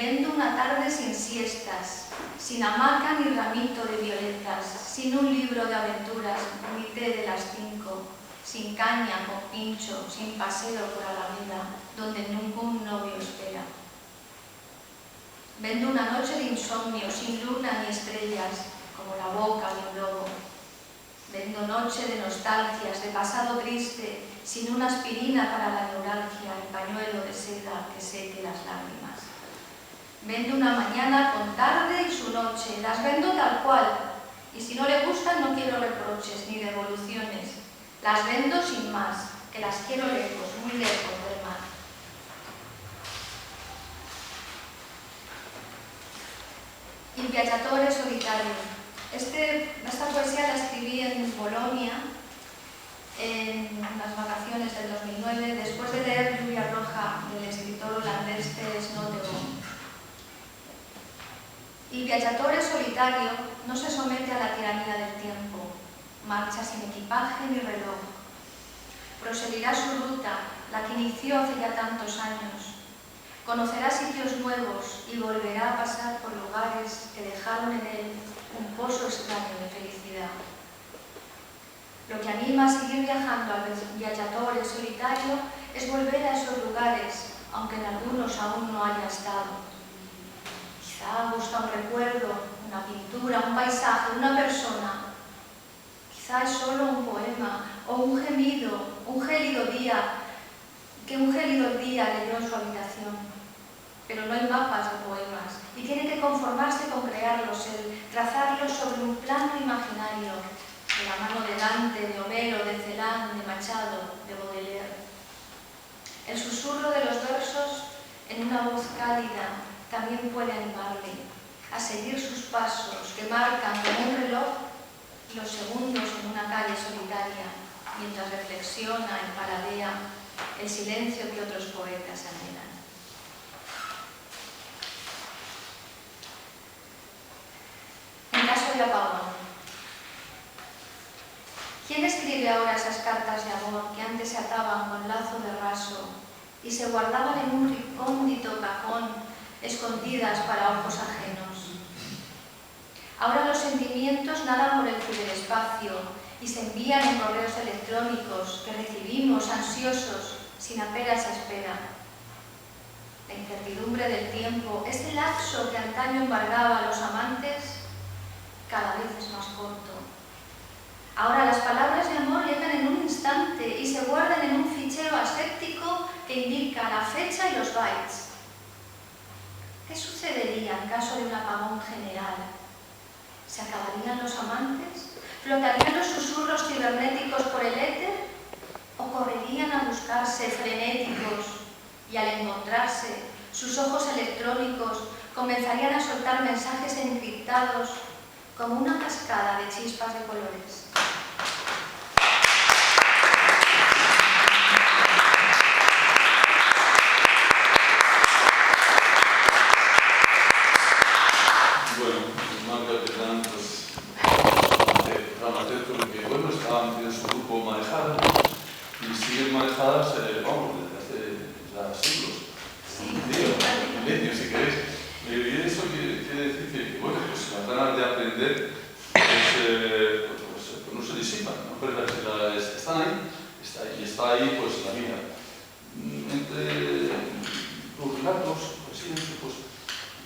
Vendo una tarde sin siestas, sin hamaca ni ramito de violetas, sin un libro de aventuras, ni té de las 5, sin caña con pincho, sin paseo por Alameda, donde ningún novio espera. Vendo una noche de insomnio, sin luna ni estrellas, como la boca de un lobo. Vendo noche de nostalgias, de pasado triste, sin una aspirina para la neuralgia, el pañuelo de seda que seque las lágrimas. Vendo una mañana con tarde y su noche, las vendo tal cual, y si no le gustan no quiero reproches ni devoluciones. Las vendo sin más, que las quiero lejos, muy lejos del mar. Il viaggiatore solitario. Esta poesía la escribí en Bolonia en las vacaciones del 2009, después de leer Lluvia Roja del escritor holandés T.S. Noteboom. Il viaggiatore solitario no se somete a la tiranía del tiempo, marcha sin equipaje ni reloj. Proseguirá su ruta, la que inició hace ya tantos años. Conocerá sitios nuevos y volverá a pasar por lugares que dejaron en él un pozo extraño de felicidad. Lo que anima a seguir viajando al viaggiatore solitario es volver a esos lugares, aunque en algunos aún no haya estado. Quizá busca un recuerdo, una pintura, un paisaje, una persona. Quizá es solo un poema o un gemido, un gélido día leyó en su habitación. Pero no hay mapas de poemas y tiene que conformarse con crearlos, trazarlos sobre un plano imaginario, de la mano de Dante, de Homero, de Celan, de Machado, de Baudelaire. El susurro de los versos en una voz cálida también puede animarle a seguir sus pasos que marcan como un reloj los segundos en una calle solitaria, mientras reflexiona y paladea el silencio que otros poetas anhelan. En caso de apagón. ¿Quién escribe ahora esas cartas de amor que antes se ataban con lazo de raso y se guardaban en un recóndito cajón, escondidas para ojos ajenos? Ahora los sentimientos nadan por el ciberespacio y se envían en correos electrónicos que recibimos ansiosos, sin apenas espera. La incertidumbre del tiempo, ese lapso que antaño embargaba a los amantes, cada vez es más corto. Ahora las palabras de amor llegan en un instante y se guardan en un fichero aséptico que indica la fecha y los bytes. ¿Qué sucedería en caso de un apagón general? ¿Se acabarían los amantes? ¿Flotarían los susurros cibernéticos por el éter? ¿O correrían a buscarse frenéticos y al encontrarse sus ojos electrónicos comenzarían a soltar mensajes encriptados como una cascada de chispas de colores? Estaban en su grupo manejadas y siguen manejadas, vamos, desde hace ya siglos, milenios si queréis. Y eso quiere decir que, bueno, pues las ganas de aprender pues no se disipan, ¿no? Pero están ahí, y está ahí pues la vida. Entre los relatos, pues siempre, pues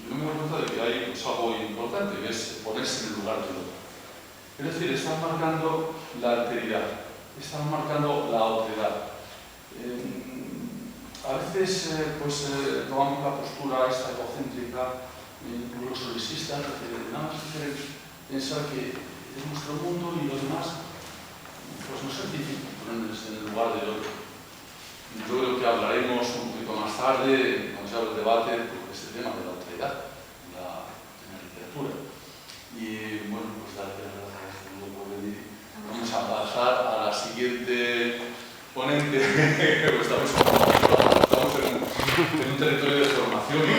yo me doy cuenta de que hay pues, algo importante, que es ponerse en el lugar del otro. Es decir, están marcando la alteridad, están marcando la otredad. A veces tomamos la postura esta egocéntrica, incluso progresista, de nada más pensar que es nuestro mundo y los demás pues no es difícil ponerse en el lugar del otro. Yo creo que hablaremos un poquito más tarde, cuando se hable del debate, de este tema de la otredad en la literatura. Y bueno, pues darte las gracias por venir. Vamos a pasar a la siguiente ponente. Estamos en un territorio de formación y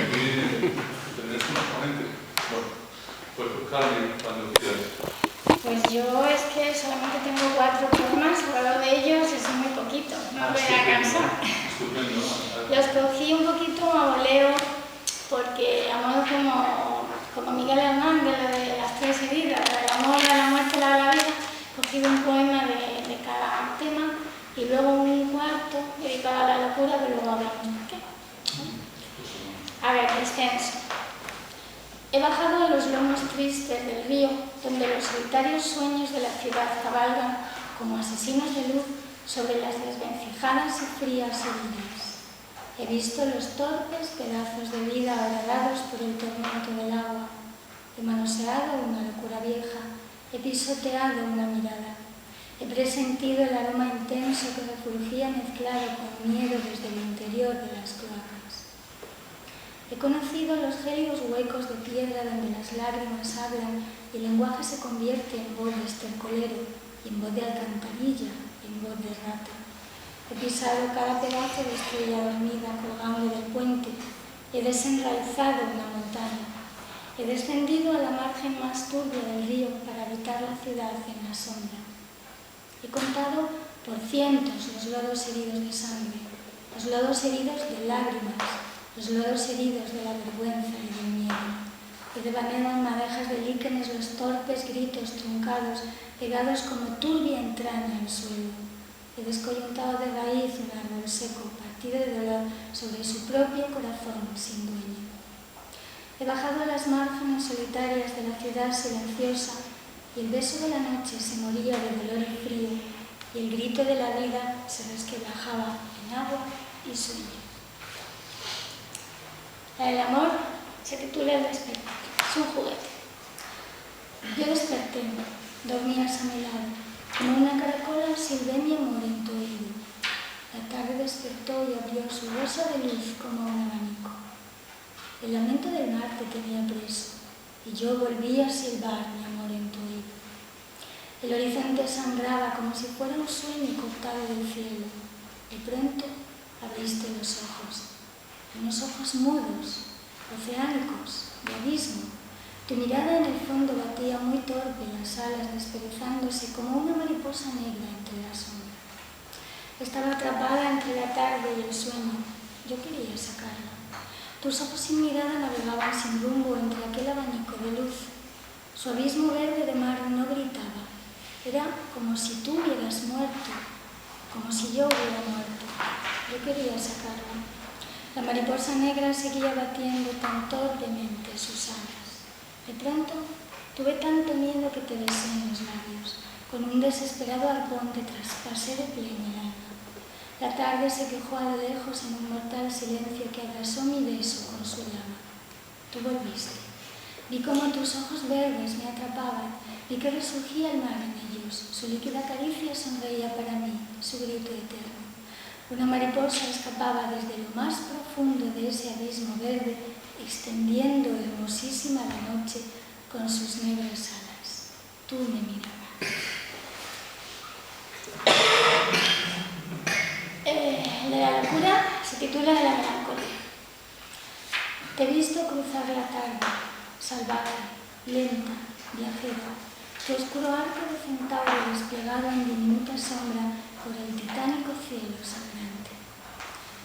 tenemos una ponente. Bueno, pues Carmen, cuando quieras. Pues yo es que solamente tengo 4 poemas, hablo de ellos es muy poquito, no me voy a cansar. Estupendo. Los cogí un poquito a voleo porque con Miguel Hernández, lo de las 3 heridas, el amor, la muerte, la vida, he cogido un poema de cada tema y luego un cuarto dedicado a la locura que luego hablamos. ¿Qué? A ver, descenso. He bajado a los lomos tristes del río, donde los solitarios sueños de la ciudad cabalgan como asesinos de luz sobre las desvencijadas y frías orillas. He visto los torpes pedazos de vida horadados por el tormento del agua. He manoseado una locura vieja, he pisoteado una mirada. He presentido el aroma intenso que refulgía mezclado con miedo desde el interior de las cloacas. He conocido los gélidos huecos de piedra donde las lágrimas hablan y el lenguaje se convierte en voz de estercolero, y en voz de alcantarilla, y en voz de rata. He pisado cada pedazo de estrella dormida colgando del puente. He desenraizado una montaña. He descendido a la margen más turbia del río para habitar la ciudad en la sombra. He contado por cientos los lodos heridos de sangre, los lodos heridos de lágrimas, los lodos heridos de la vergüenza y del miedo. He devaneado en madejas de líquenes los torpes gritos truncados, pegados como turbia entraña al suelo. He descoyuntado de raíz un árbol seco, partido de dolor sobre su propio corazón sin dueño. He bajado a las márgenes solitarias de la ciudad silenciosa y el beso de la noche se moría de dolor y frío y el grito de la vida se resquebrajaba en agua y sueño. El amor se titula El despertar. Es un juguete. Yo desperté, dormías a mi lado. Como una caracola silbé mi amor en tu oído. La tarde despertó y abrió su rosa de luz como un abanico. El lamento del mar te tenía preso y yo volví a silbar mi amor en tu oído. El horizonte sangraba como si fuera un sueño cortado del cielo. De pronto abriste los ojos, unos ojos mudos, oceánicos, de abismo. Tu mirada en el fondo batía muy torpe las alas desperezándose como una mariposa negra entre la sombra. Estaba atrapada entre la tarde y el sueño. Yo quería sacarla. Tus ojos sin mirada navegaban sin rumbo entre aquel abanico de luz. Su abismo verde de mar no gritaba. Era como si tú hubieras muerto, como si yo hubiera muerto. Yo quería sacarla. La mariposa negra seguía batiendo tan torpemente sus alas. De pronto, tuve tanto miedo que te besé en los labios. Con un desesperado arpón te traspasé de piel el alma. La tarde se quejó a lo lejos en un mortal silencio que abrazó mi beso con su llama. Tú volviste. Vi cómo tus ojos verdes me atrapaban, vi que resurgía el mar en ellos. Su líquida caricia sonreía para mí, su grito eterno. Una mariposa escapaba desde lo más profundo de ese abismo verde, extendiendo hermosísima la noche con sus negras alas. Tú me mirabas. La locura se titula De la melancolía. Te he visto cruzar la tarde, salvaje, lenta, viajera, tu oscuro arco de centauro desplegado en diminuta sombra por el titánico cielo sangrante.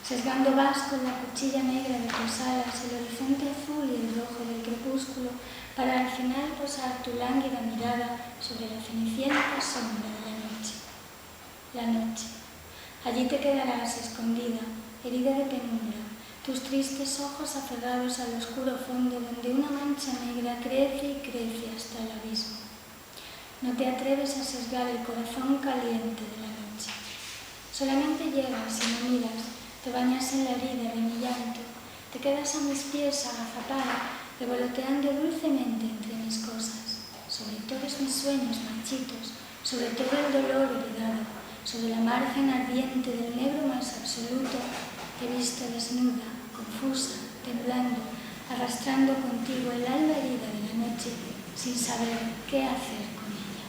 Sesgando vas con la cuchilla negra de tus alas el horizonte azul y el rojo del crepúsculo para al final posar tu lánguida mirada sobre la cenicienta sombra de la noche. La noche. Allí te quedarás escondida, herida de penumbra, tus tristes ojos aferrados al oscuro fondo donde una mancha negra crece y crece hasta el abismo. No te atreves a sesgar el corazón caliente de la noche. Solamente llegas y me miras, te bañas en la herida de mi llanto, te quedas a mis pies agazapada, revoloteando dulcemente entre mis cosas, sobre todos mis sueños marchitos, sobre todo el dolor heredado, sobre la margen ardiente del negro más absoluto, te he visto desnuda, confusa, temblando, arrastrando contigo el alma herida de la noche, sin saber qué hacer con ella.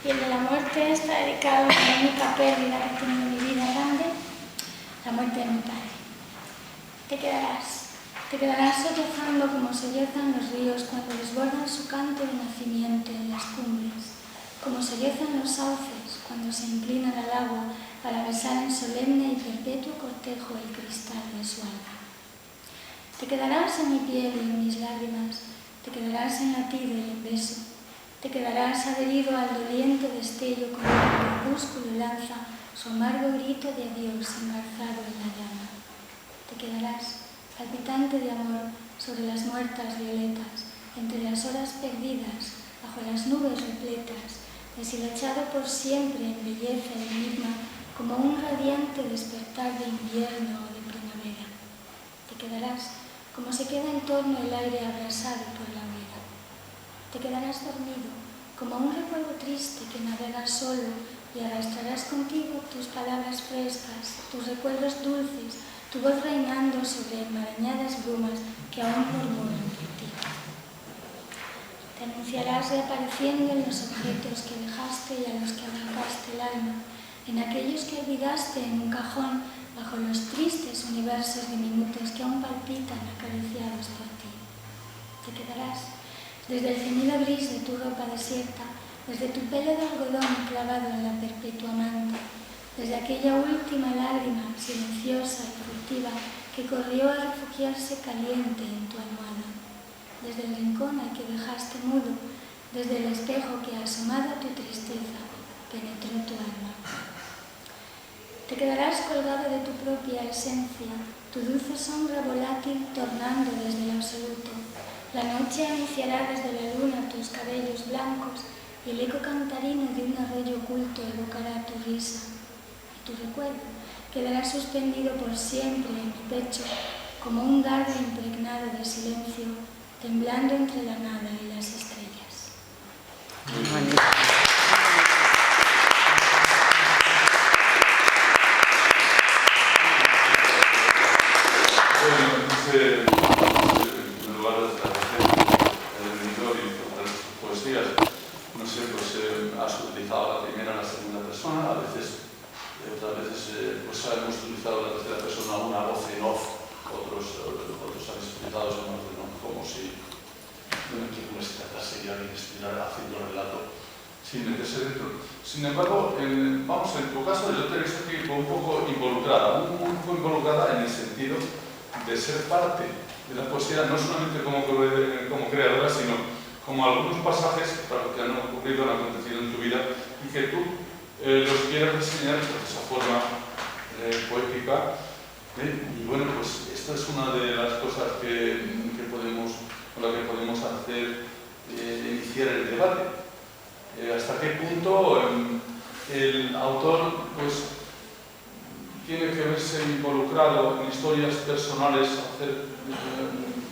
Y el de la muerte está dedicado a la única pérdida que he tenido en mi vida grande, la muerte de mi padre. Te quedarás sollozando como sollozan los ríos cuando desbordan su canto de nacimiento en las cumbres, como sollozan los sauces cuando se inclinan al agua para besar en solemne y perpetuo cortejo el cristal de su alma. Te quedarás en mi piel y en mis lágrimas, te quedarás en latido y en beso, te quedarás adherido al doliente destello con el que el crepúsculo lanza su amargo grito de adiós engarzado en la llama. Te quedarás, palpitante de amor, sobre las muertas violetas, entre las horas perdidas, bajo las nubes repletas, deshilachado por siempre en belleza y enigma, como un radiante despertar de invierno o de primavera. Te quedarás, como se queda en torno el aire abrasado por la hoguera. Te quedarás dormido, como un recuerdo triste que navega solo, y arrastrarás contigo tus palabras frescas, tus recuerdos dulces, tu voz reinando sobre enmarañadas brumas que aún murmuran por ti. Te anunciarás reapareciendo en los objetos que dejaste y a los que arrancaste el alma, en aquellos que olvidaste en un cajón bajo los tristes universos diminutos que aún palpitan acariciados por ti. Te quedarás desde el ceñido gris de tu ropa desierta, desde tu pelo de algodón clavado en la perpetua manta, desde aquella última lágrima silenciosa y furtiva que corrió a refugiarse caliente en tu almohada, desde el rincón al que dejaste mudo, desde el espejo que asomado a tu tristeza penetró tu alma. Te quedarás colgado de tu propia esencia, tu dulce sombra volátil tornando desde el absoluto. La noche anunciará desde la luna tus cabellos blancos y el eco cantarino de un arroyo oculto evocará tu risa. Y tu recuerdo quedará suspendido por siempre en mi pecho como un dardo impregnado de silencio, temblando entre la nada y las estrellas. En lugar de establecer el editor y encontrar sus poesías, no sé, pues has utilizado la primera o la segunda persona, a veces, otras veces pues hemos utilizado la tercera persona, una voz en off, otros habéis utilizado esa voz en off, como si de una película se tratase ya de inspirar haciendo relato sin meterse dentro. Sin embargo, vamos, en tu caso yo te he visto aquí un poco involucrada en el sentido de ser parte de la poesía, no solamente como creadora, sino como algunos pasajes que han ocurrido, han acontecido en tu vida y que tú los quieres reseñar de esa forma poética. Y bueno, pues esta es una de las cosas con la que podemos hacer, iniciar el debate. Hasta qué punto el autor pues tiene que verse involucrado en historias personales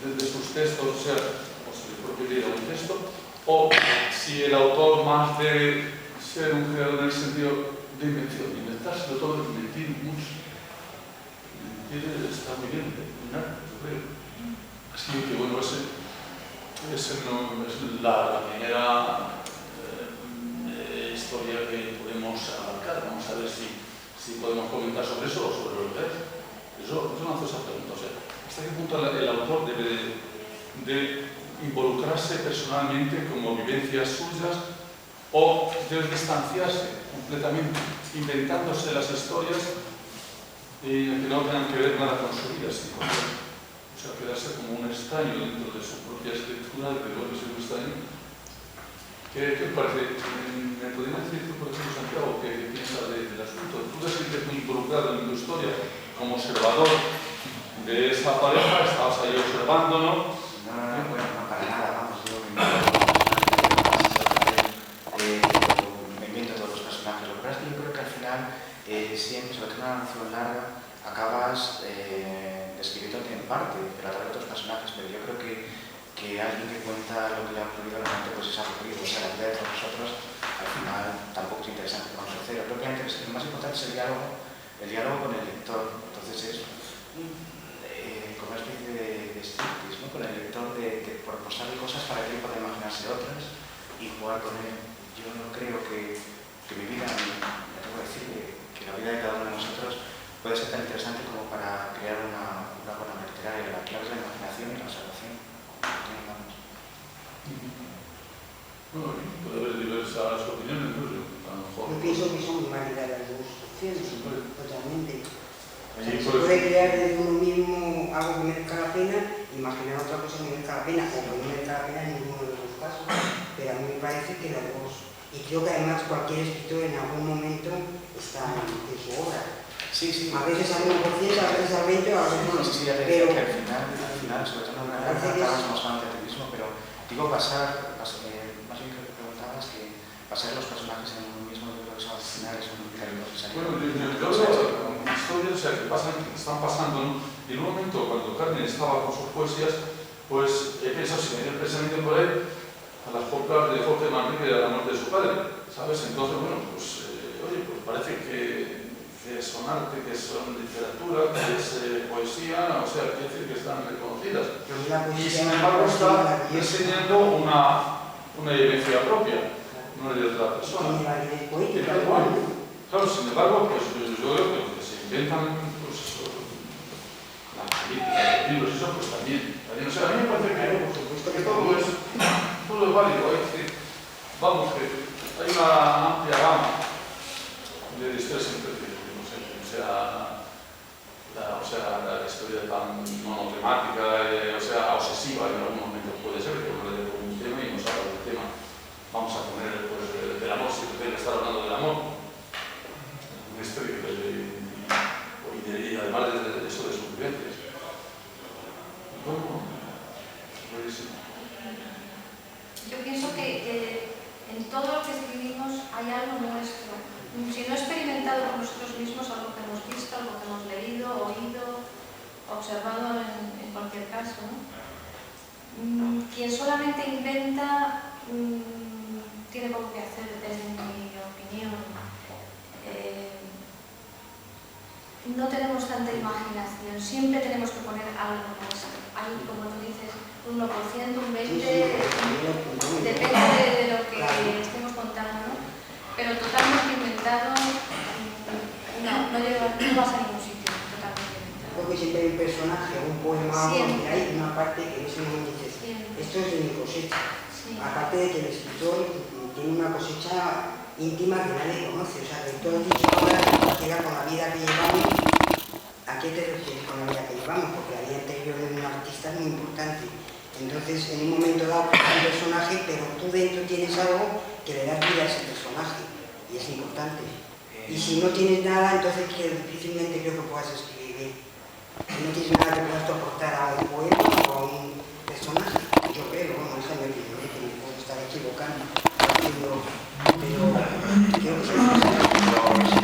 desde sus textos, o sea, si el propio vida un texto, o si el autor más debe ser un creador en el sentido de invención, inventárselo todo, mentir mucho. Mentir está muy bien, yo creo. Así que bueno, esa no es la primera historia que podemos abarcar. Vamos a ver si podemos comentar sobre eso o sobre lo que es. Yo lanzo esa pregunta. O sea, ¿hasta qué punto el autor debe de involucrarse personalmente como vivencias suyas o debe distanciarse completamente, inventándose las historias que no tengan que ver nada con su vida, sino, o sea, quedarse como un extraño dentro de su propia escritura, que debe ser un extraño? ¿Qué te parece? ¿Me podrías decir tú, por ejemplo, Santiago, qué piensas del asunto? ¿Tú te sientes muy involucrado en tu historia como observador de esa pareja? ¿Estabas ahí observando, no? No, para nada, vamos, yo me invento todos los personajes. Lo que pasa es que yo creo que al final, siempre, sobre todo en una narración larga, acabas describiéndote en parte, pero a través de otros personajes, pero yo creo que alguien que cuenta lo que le ha ocurrido realmente pues es aburrido. O sea, la vida de todos nosotros al final tampoco es interesante conocer. Propiamente lo más importante es el diálogo con el lector. Entonces es como una especie de striptease, ¿no? Con el lector de proposarle cosas para que él pueda imaginarse otras y jugar con él. Yo no creo que mi vida, me tengo que decir que la vida de cada uno de nosotros puede ser tan interesante como para crear una buena literaria. La clave es la imaginación y la observación. Bueno, puede haber diversas opiniones, ¿no? A lo mejor. Yo pienso que son muy válidas las dos opciones, totalmente. Allí, Se pues, puede crear desde uno mismo algo que merezca la pena, imaginar otra cosa que merezca la pena, o que no merezca la pena en ninguno de los dos casos, pero a mí me parece que las dos, y creo que además cualquier escritor en algún momento está en su obra. Sí, sí. A veces al 1%, a veces al 20%, a veces no. Sí, ya te decía que al final, sobre todo en una guerra, acabas más con el mismo, pero digo pasar, más bien que lo que preguntabas, que pasar los personajes en uno mismo, yo creo que eso al final es un cariño necesario. bueno, yo veo historias, o sea, que están pasando, ¿no? Y en un momento, cuando Carmen estaba con sus poesías, pues he pensado, si me dio el pensamiento por él, a las coplas de Jorge Manrique de la muerte de su padre, ¿sabes? Entonces, bueno, pues, oye, pues parece que son arte, que son literatura, que es poesía, o sea, quiere decir que están reconocidas. Y sin embargo está enseñando una vivencia propia, no es de otra persona. Claro, sin embargo, pues yo veo que los que se inventan pues, la política, los libros y eso, pues también. O sea, a mí me parece que todo es válido. Es decir, vamos, que hay una amplia gama de historias entre la historia tan monotemática, o sea, obsesiva en algún momento puede ser, que uno le dé un tema y nos habla del tema. Vamos a poner pues, del amor, si usted le está hablando del amor, una historia y además de eso de sus vivencias. Bueno, buenísimo. Yo pienso que en todo lo que escribimos hay algo nuestro. Si no experimentado por nosotros mismos, algo que hemos visto, algo que hemos leído, oído, observado en cualquier caso, ¿no? Quien solamente inventa tiene poco que hacer, desde mi opinión. No tenemos tanta imaginación, siempre tenemos que poner algo nuestro. Hay, como tú dices, un 1%, un 20%, depende de lo que estemos contando, ¿no? Pero totalmente inventado, no vas a ningún sitio, totalmente inventado. Creo que siempre hay un personaje, un poema, donde hay una parte que en ese momento dices, esto es de mi cosecha. Sí. Aparte de que el escritor tiene una cosecha íntima que nadie conoce, o sea, que tú has dicho ahora que llega con la vida que llevamos. ¿A qué te refieres con la vida que llevamos? Porque la vida interior de un artista es muy importante. Entonces, en un momento dado, es un personaje, pero tú dentro tienes algo que le das vida a ese personaje, y es importante. Y si no tienes nada, entonces difícilmente creo que puedas escribir. Si no tienes nada que puedas aportar a un poema o a un personaje, yo creo, bueno, esa es mi opinión, que me puedo estar equivocando, pero creo que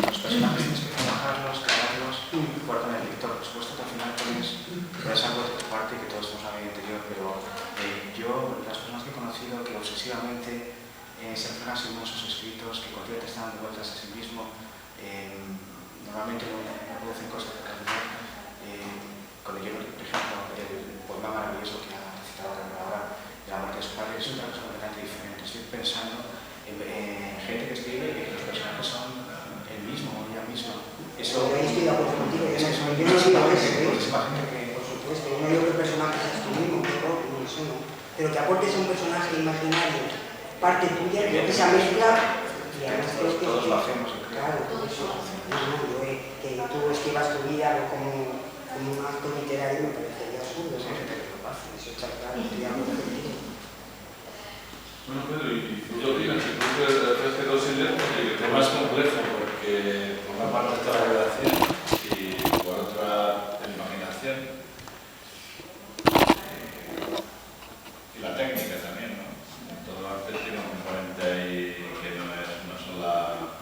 los personajes tienes que trabajarlos, crearlos, jugar con el lector. Por supuesto que al final puedes algo de tu parte que todos tenemos una vida interior, pero yo, las personas que he conocido que obsesivamente se enfocan en sus escritos, que continuamente están dando vueltas a sí mismo, normalmente no producen cosas de calidad. Con el por ejemplo, el poema maravilloso que ha citado ahora, de la muerte de su padre, es otra cosa completamente diferente. Estoy pensando en gente que escribe y que los personajes son el mismo o ella misma. Eso estoy de acuerdo contigo, yo no digo eso, por supuesto, yo no digo que el personaje seas tú mismo, pero que aportes a un personaje imaginario parte tuya, que esa mezcla, y además todos lo hacemos. Claro, que tú escribas tu vida como un acto literario me parecería absurdo, ¿no? Eso está claro, estoy de acuerdo contigo. Bueno, Pedro, ¿y tú qué opinas? ¿Tú te quedas sin leer? Porque el tema es complejo, porque por una parte está la redacción y por otra la imaginación y la técnica también, ¿no? Todo arte tiene un componente ahí que no es una sola...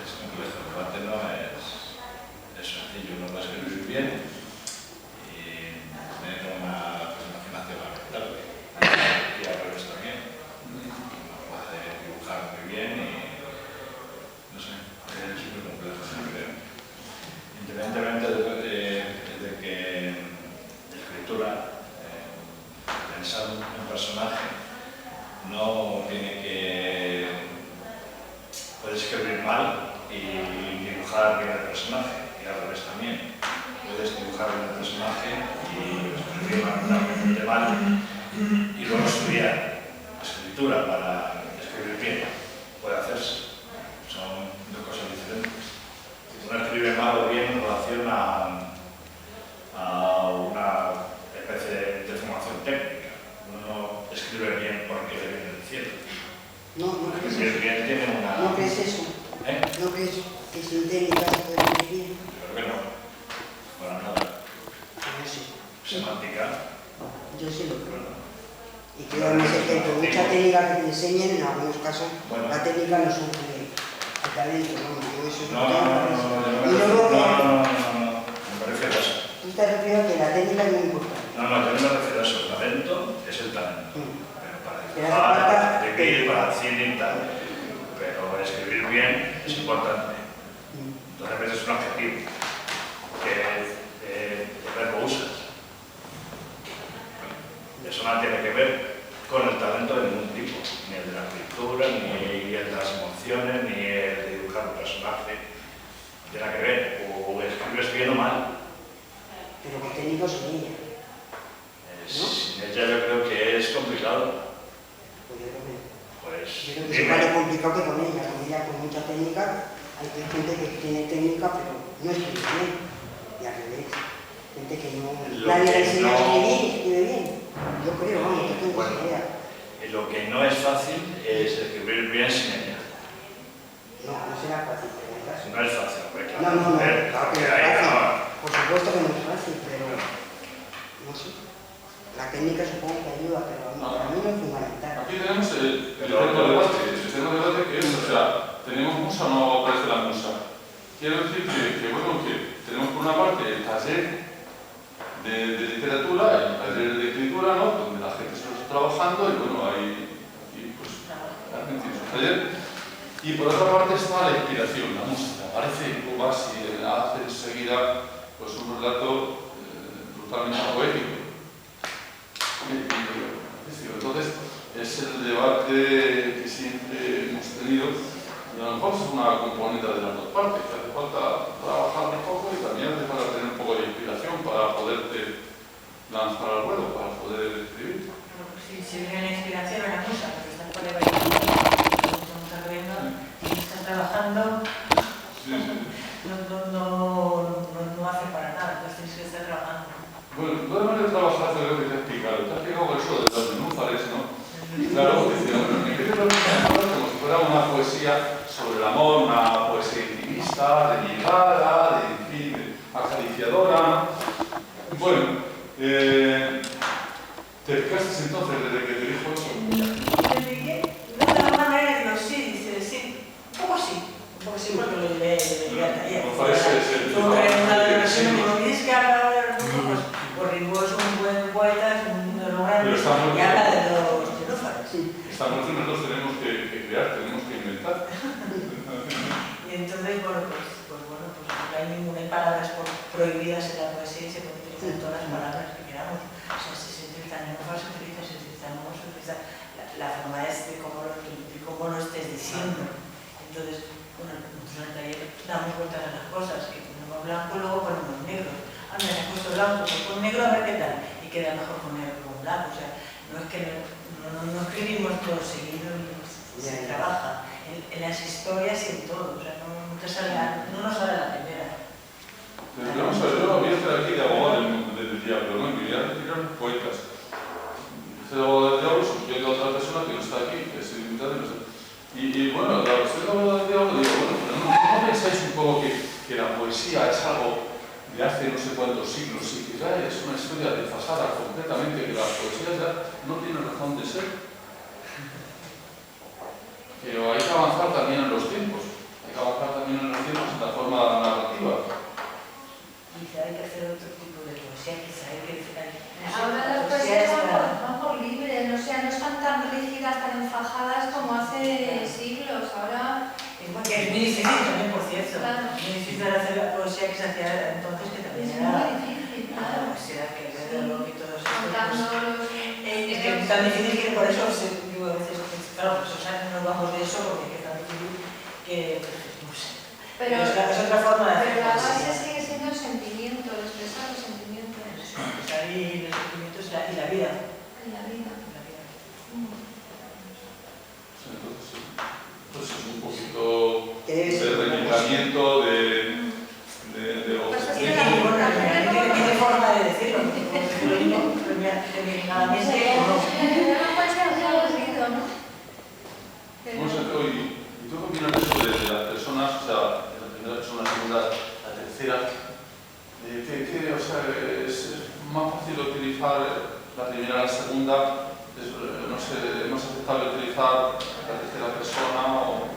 Es complejo, el arte no es sencillo, uno puede escribir bien y tener una imaginación lamentable. Y al revés también. Uno puede dibujar muy bien y no sé, es muy complejo, creo. Independientemente de que la escritura, pensar en un personaje, no tiene que... Puede escribir mal y dibujar bien el personaje, y al revés también. Puedes dibujar bien el personaje y escribir lamentablemente mal, y luego estudiar escritura para escribir bien. Puede hacerse. Son dos cosas diferentes. Si uno escribe mal o bien, no lo hace relación a una especie de formación técnica. Uno no escribe bien porque le viene del cielo. No crees Escribir eso. bien tiene una... No crees eso. ¿Eh? No crees que sin técnica se puede escribir bien. Creo que no. Para nada. Yo sí. Semántica. Yo sí lo creo. Bueno, Y creo además que por mucha técnica que te enseñen, en algunos casos, bueno. la técnica no suple el talento, ¿no? Yo eso No, y luego, me refiero a eso. tú te refieres a que la técnica es muy importante. No, yo no me refiero a eso. El talento es el talento. Pero para Pero dibujar, hace falta- para escribir, para el cine y tal. Pero escribir bien es importante. Entonces a veces es un adjetivo que el verbo usas. Eso no tiene que ver con el talento de ningún tipo, ni el de la escritura, ni el de las emociones, ni el de dibujar un personaje. No tiene nada que ver. O escribes bien o mal. Pero con técnicos sin ella. Sin ella yo creo que es complicado. Pues yo creo que Pues Yo creo que es más complicado que con ella con mucha técnica, hay gente que tiene técnica pero no escribe bien, y al revés, gente que no, nadie le enseña a escribir y escribe bien, yo creo, vamos, que tengo esa idea. Lo que no es fácil es escribir bien sin ella. No será fácil, pero en caso. No es fácil, hombre, claro. No, Claro claro que que no es hay, fácil, no. por supuesto que no es fácil, pero no sé, la técnica supongo que ayuda, pero a mí no es fundamental. Aquí tenemos el tema debate que es, o sea, ¿tenemos musa o no aparece la musa? Quiero decir que tenemos por una parte el taller de literatura, el taller de escritura, ¿no? Donde la gente se lo está trabajando y bueno, ahí pues la gente tiene su taller. Y por otra parte está la inspiración, la música. Aparece o vas y hace enseguida pues un relato brutalmente poético. Entonces, es el debate que siempre hemos tenido, y a lo mejor es una componente de las dos partes, que hace falta trabajar un poco y también hace falta tener un poco de inspiración para poderte lanzar al ruedo, para poder escribir. Si viene la inspiración a la musa, porque estás por ahí bailando, estás trabajando, no hace para nada, entonces tienes que estar trabajando. Bueno, no debemos de trabajar de lo que te has explicado. Te has explicado por eso de los nenúfares, ¿no? Claro, decía, bueno, en vez de como si fuera una poesía sobre el amor, una poesía intimista, de llegada, de, en fin, de acariciadora. Bueno, ¿te fijaste entonces desde que te dijo eso? No de la manera que no sí, dice sí, un poco sí, porque lo llevé al taller. No parece Como que una de las versiones que me dices que habla pues Rimbaud es un buen poeta, es un gran y habla de los nenúfares. Esta noche nosotros tenemos que crear, tenemos que inventar. Y entonces, bueno, pues no hay palabras prohibidas en la poesía y se pueden utilizar todas las palabras que queramos. O sea, si se utiliza nenúfar, se utiliza no, se utiliza. La forma es de cómo lo estés diciendo. Entonces, bueno, nosotros en el taller damos vueltas a las cosas, que ponemos blanco, luego ponemos negro. Ah, me has puesto blanco, pues pon negro a ver qué tal. Y queda mejor con negro que con blanco. O sea, no es que no escribimos todo seguido, se trabaja en las historias y en todo. O sea, no nos sale la primera. Pero vamos a ver, yo voy a hacer aquí de abogado del diablo, ¿no? Y voy a retirar poetas. Este abogado del diablo surgió de otra persona que no está aquí, que es el invitado y no está. Y bueno, la versión de abogado del diablo, digo, bueno, pero ¿no pensáis un poco que la poesía es algo de hace no sé cuántos siglos y que ya es una historia desfasada completamente, que la poesía ya no tiene razón de ser? Pero hay que avanzar también en los tiempos, en la forma narrativa. Quizá hay que hacer otro tipo de poesía, quizá hay que... Ahora las poesías van por libre, o sea, no están tan rígidas, tan enfajadas como hace siglos. Ahora... Que es muy difícil también, por cierto. Claro. Es muy difícil hacer la poesía que se hacía entonces, que también Es era... muy difícil, claro. La poesía que era lo que todos Contando los... Es que es tan difícil que por eso digo a veces, claro, pues o sea, no vamos de eso porque es tan difícil que, no sé. Pero es otra forma de hacer pero la poesía. base sigue siendo el sentimiento, expresar los sentimientos. Expresar y los sentimientos y la vida. En la vida. Entonces, sí. Pues es un poquito ¿Qué es? de reclutamiento de Pues es que bueno, tiene forma de decirlo, premiadamente o no. No puede ser aburrido, ¿no? ¿Y tú qué opinas de eso de las personas, o sea, de la primera persona, la segunda, la tercera? O sea, es más fácil utilizar la primera, la segunda, no sé, es más aceptable utilizar la tercera persona o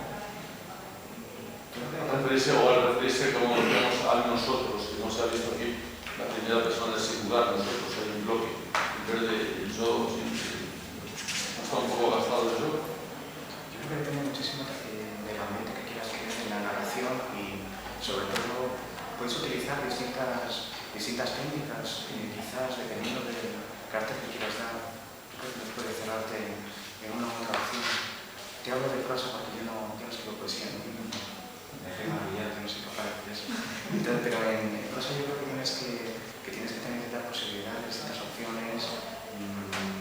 referirse como tenemos a nosotros, que no se ha visto aquí, la primera persona del singular, nosotros hay un bloque, en vez de yo, está un poco gastado el yo. Yo creo que depende muchísimo del ambiente que quieras crear en la narración y sobre todo puedes utilizar distintas técnicas, quizás dependiendo del carácter que quieras dar. Yo creo que no puede cerrarte en una u otra opción. Te hablo de prosa porque yo no escribo poesía, ¿no? Me dejé maravillado, no soy capaz de eso. Entonces, pero en prosa yo creo que tienes que tener ciertas posibilidades, distintas opciones.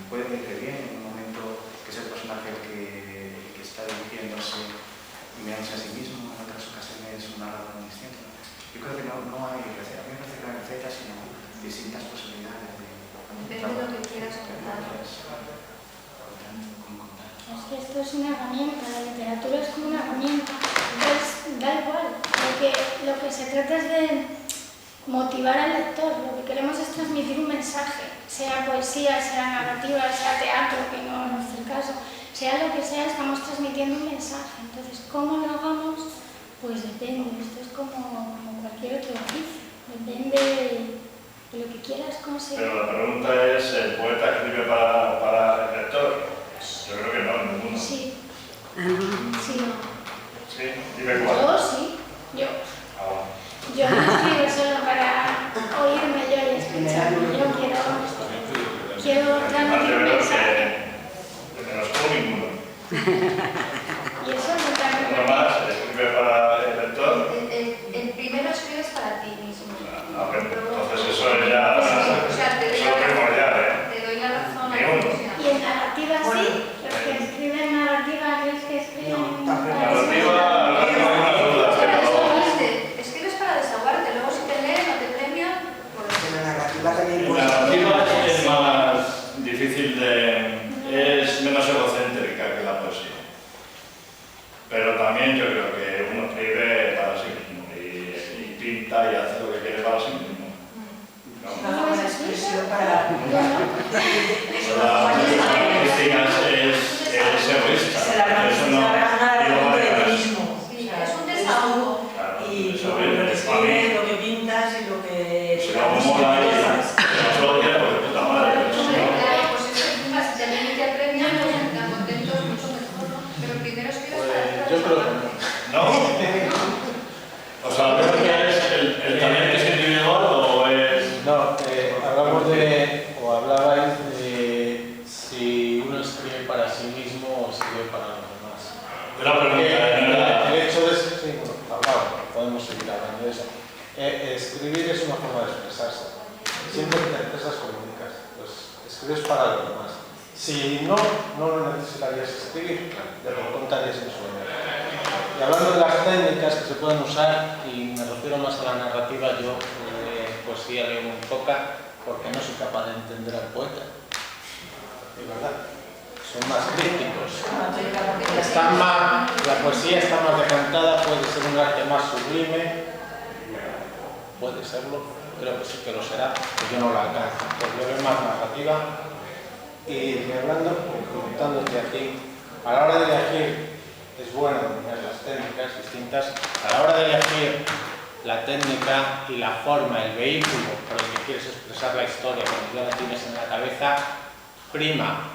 Puede venirte bien en un momento que es el personaje que está dirigiéndose y mirándose a sí mismo, en otras ocasiones un narrador muy distinto. Yo creo que no hay receta, a mí me parece que no hay receta, sino distintas posibilidades de... Depende de lo que quieras contar. Es que esto es una herramienta, la literatura es como una herramienta, entonces da igual, lo que se trata es de motivar al lector, lo que queremos es transmitir un mensaje, sea poesía, sea narrativa, sea teatro, que no es el caso, sea lo que sea, estamos transmitiendo un mensaje, entonces ¿cómo lo hagamos? Pues depende, esto es como cualquier otro oficio, depende de lo que quieras conseguir. Pero la pregunta es, ¿el poeta escribe para el lector? Yo creo que no, ninguno. Sí. Sí. Sí, dime cuál. Yo sí, yo. Yo no escribo solo para oírme yo y escucharme, yo quiero transmitir un mensaje. Menos tú, ninguno. Y eso no también. Uno más, escribe para el lector. El primero escribes para ti mismo. Entonces eso es ya... O sea, te doy la razón a la conclusión. ¿Y en narrativa sí? ¿Los que escriben narrativa crees que escriben Narrativa, escribes para desahogarte, luego si te leen o te premian, pues... La narrativa también la narrativa es más difícil es menos egocéntrica que la poesía. Pero también yo creo que uno escribe para sí mismo y pinta y hace lo que quiere para sí mismo. Una expresión para... Cristina es egoísta. Se la Eso no... de mismo. Sí, es un desahogo. Y lo que escribes, lo que pintas y lo que... Si no mola y no lo quiere, pues puta madre. Pues eso, si te leen y te premian, pues están contentos mucho mejor, ¿no? Pero primero escribes para Yo creo que no. ¿No? O sea, ¿creo que es el talento es individual o es...? No, hablabais de si uno escribe para sí mismo o escribe para los demás. Una pregunta. El hecho de... Sí, bueno, podemos seguir hablando de eso. Escribir es una forma de expresarse. Siempre que te expresas, comunicas. Pues escribes para los demás. Si no lo necesitarías escribir, te lo contarías en sueño. Y hablando de las técnicas que se pueden usar, y me refiero más a la narrativa, yo poesía leo muy poca porque no soy capaz de entender al poeta. Es verdad. Son más críticos. La poesía está más decantada, puede ser un arte más sublime. Puede serlo, creo que sí que lo será, que yo no la alcanzo. Pues yo veo más narrativa. Y hablando, preguntándote aquí, a la hora de elegir, es bueno tener las técnicas distintas, a la hora de elegir la técnica y la forma, el vehículo por el que quieres expresar la historia, cuando ya la tienes en la cabeza, prima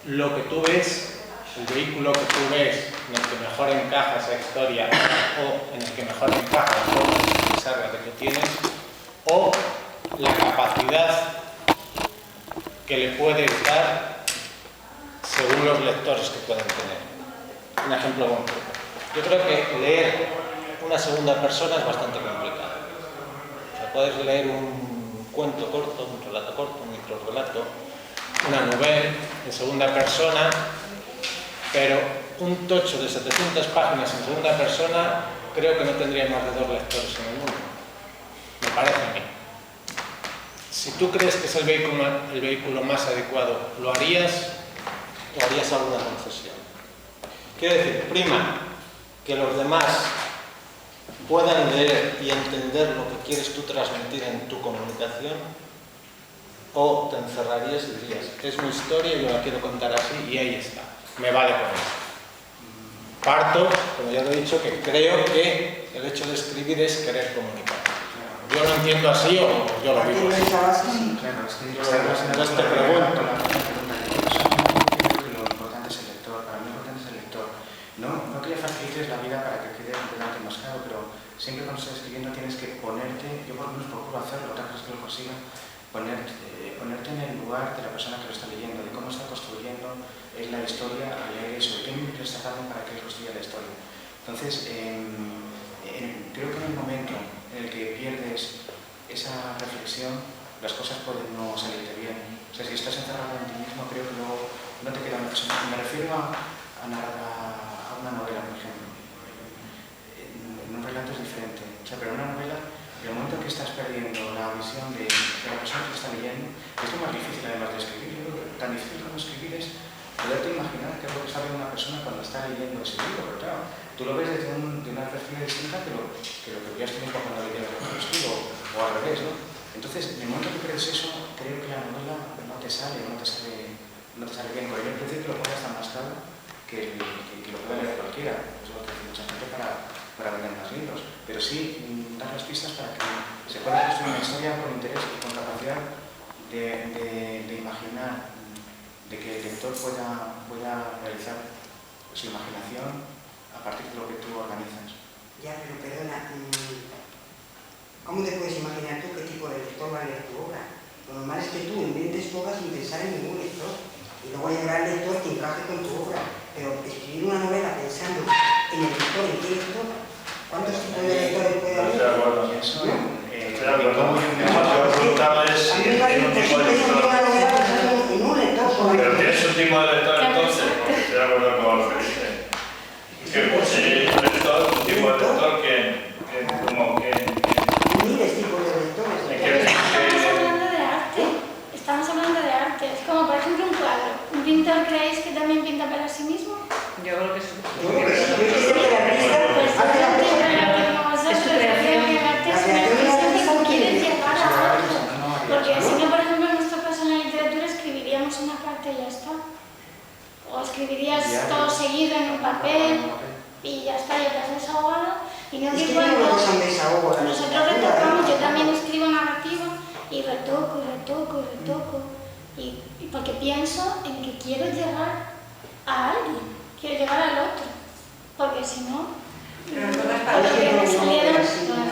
lo que tú ves, el vehículo que tú ves en el que mejor encaja esa historia o en el que mejor encaja la forma de expresar la que tú tienes, o la capacidad que le puedes dar según los lectores que pueden tener. Un ejemplo concreto. Yo creo que leer una segunda persona es bastante complicado. O sea, puedes leer un cuento corto, un relato corto, un microrrelato, una novela en segunda persona, pero un tocho de 700 páginas en segunda persona creo que no tendría más de 2 lectores en el mundo. me parece a mí. Si tú crees que es el vehículo más adecuado, ¿lo harías o harías alguna concesión? Quiero decir, prima, que los demás puedan leer y entender lo que quieres tú transmitir en tu comunicación, o te encerrarías y dirías, es mi historia, yo la quiero contar así y ahí está, me vale con eso. Parto, como ya lo he dicho, que creo que el hecho de escribir es querer comunicar. Yo lo entiendo así o yo lo vivo así. Claro, es que Entonces te pregunto. Lo importante es el lector, para mí lo importante es el lector. No que le facilites la vida para que quede completamente más claro, pero siempre cuando estás escribiendo tienes que ponerte, yo por lo menos procuro hacerlo, otra cosa es que lo consiga, ponerte en el lugar de la persona que lo está leyendo, de cómo está construyendo la historia al leer eso, de qué me está dando para que construya la historia. Entonces, creo que en el momento en el que pierdes esa reflexión, las cosas pueden no salirte bien. O sea, si estás encerrado en ti mismo, creo que luego no te queda mucho. Me refiero a una novela, por ejemplo. En un relato es diferente. O sea, pero en una novela, en el momento que estás perdiendo la visión de la persona que está leyendo, es lo más difícil además de escribir. Yo creo que tan difícil como escribir es poderte imaginar qué es lo que sabe una persona cuando está leyendo ese libro. Pero claro, tú lo ves desde una perspectiva distinta que lo que veías tú mismo cuando leías el estilo, o al revés, ¿no? Entonces, en el momento que crees eso, creo que la novela no te sale bien. Por ello, el precio que lo pongas tan más caro que lo puede leer cualquiera. Es lo que hace mucha gente para vender más libros. Pero sí, dar las pistas para que se pueda construir una historia con interés y con capacidad de imaginar, de que el lector pueda realizar su imaginación a partir de lo que tú organizas. Ya, pero perdona, ¿cómo te puedes imaginar tú qué tipo de lector va a leer tu obra? Lo normal es que tú inventes tu obra sin pensar en ningún lector y luego llegar al lector que encaje con tu obra. Pero escribir una novela pensando en el lector, en qué lector, ¿cuántos tipos de lectores puede haber? Estoy de acuerdo. Estoy de acuerdo. Yo preguntarle si tiene un tipo de lector. Pero tienes un tipo de lector entonces, estoy de acuerdo con lo que dice. Que si un lector, un tipo de lector que como que... Miles tipos de lectores. Estamos hablando de arte. Es como, por ejemplo, un cuadro. ¿Un pintor creéis que también pinta para sí mismo? Yo creo que sí. Yo creo que sí. Yo creo que el artista hace la cosa. Es que el arte es una cosa que tú quieres llegar a algo. Porque si no, por ejemplo, en nuestro caso en la literatura escribiríamos una carta y ya está. O escribirías todo seguido en un papel y ya está, ya te has desahogado. Y no que cuando nosotros retocamos, yo también escribo narrativa y retoco. Y porque pienso en que quiero llegar a alguien, quiero llegar al otro. Porque si no, lo que me salieron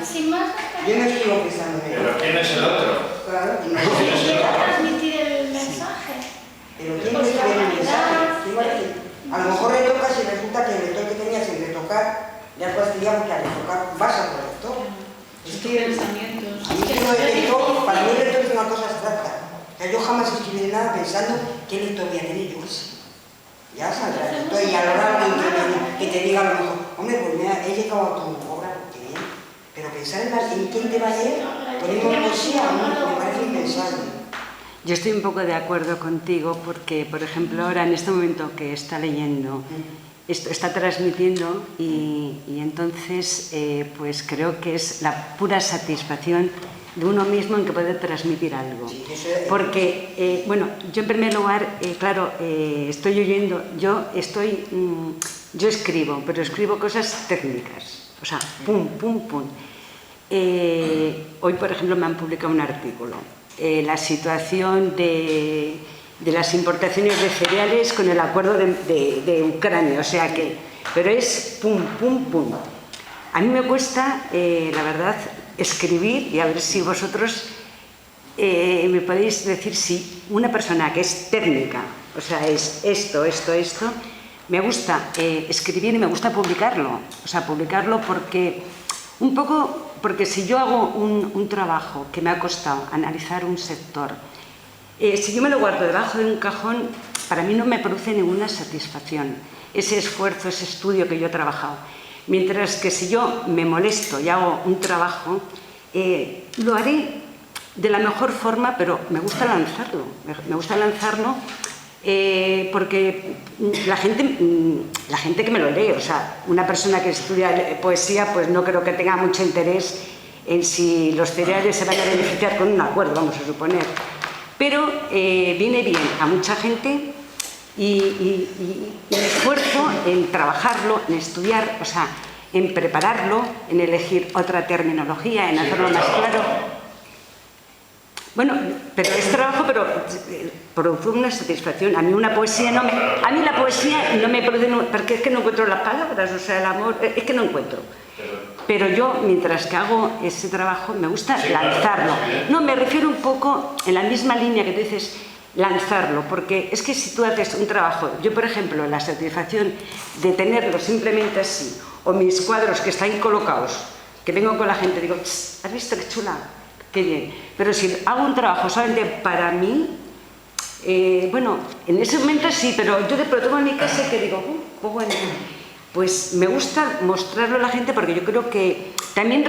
sin más. Yo no escribo pensando en ¿Pero quién es el otro? Claro, y no Quiero transmitir el mensaje. Pero ¿quién escribe el mensaje? A lo mejor retocas y resulta que el lector que tenías sin retocar ya fastidia porque al retocar vas a corrector. Es que pensamientos. a mí para mí el lector es una cosa abstracta. O sea, yo jamás escribiré nada pensando qué lector voy a tener, yo qué sé. Ya saldrá el lector y a lo largo que te diga a lo mejor, hombre, pues mira, he llegado a tu obra, porque bien. Pero pensar en quién te va a leer, poniendo poesía, me parece impensable. Yo estoy un poco de acuerdo contigo porque, por ejemplo, ahora en este momento que está leyendo, está transmitiendo y entonces pues creo que es la pura satisfacción de uno mismo en que puede transmitir algo. Porque, bueno, yo en primer lugar, claro, estoy oyendo, yo escribo, pero escribo cosas técnicas, o sea, pum, pum, pum. Hoy, por ejemplo, me han publicado un artículo. La situación de las importaciones de cereales con el acuerdo de Ucrania, o sea que, pero es pum, pum, pum. A mí me cuesta, la verdad, escribir y a ver si vosotros me podéis decir si una persona que es técnica, o sea, es esto, me gusta escribir y me gusta publicarlo, o sea, publicarlo porque un poco... Porque si yo hago un trabajo que me ha costado analizar un sector, si yo me lo guardo debajo de un cajón, para mí no me produce ninguna satisfacción ese esfuerzo, ese estudio que yo he trabajado. Mientras que si yo me molesto y hago un trabajo, lo haré de la mejor forma, pero me gusta lanzarlo. Me gusta lanzarlo porque la gente que me lo lee, o sea, una persona que estudia poesía, pues no creo que tenga mucho interés en si los cereales se van a beneficiar con un acuerdo, vamos a suponer. Pero viene bien a mucha gente y me esfuerzo en trabajarlo, en estudiar, o sea, en prepararlo, en elegir otra terminología, en hacerlo más claro. Bueno, pero es trabajo, pero produce una satisfacción. A mí una poesía no me... A mí la poesía no me produce... Porque es que no encuentro las palabras, o sea, el amor... Es que no encuentro. Pero yo, mientras que hago ese trabajo, me gusta lanzarlo. No, me refiero un poco en la misma línea que tú dices, lanzarlo, porque es que si tú haces un trabajo, yo por ejemplo, la satisfacción de tenerlo simplemente así, o mis cuadros que están ahí colocados, que vengo con la gente y digo, ¿has visto qué chula? Qué bien. Pero si hago un trabajo solamente para mí, bueno, en ese momento sí, pero yo de pronto tengo en mi casa que digo, pues bueno, pues me gusta mostrarlo a la gente porque yo creo que también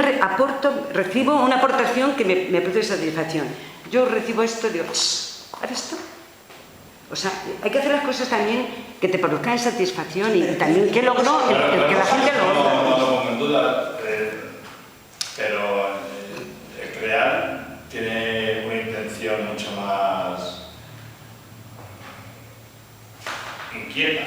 recibo una aportación que me produce satisfacción. Yo recibo esto y digo, ¿has visto? O sea, hay que hacer las cosas también que te produzcan satisfacción y también que logró el que la gente lo oiga. No lo pongo en duda, pero el crear tiene una intención mucho más inquieta.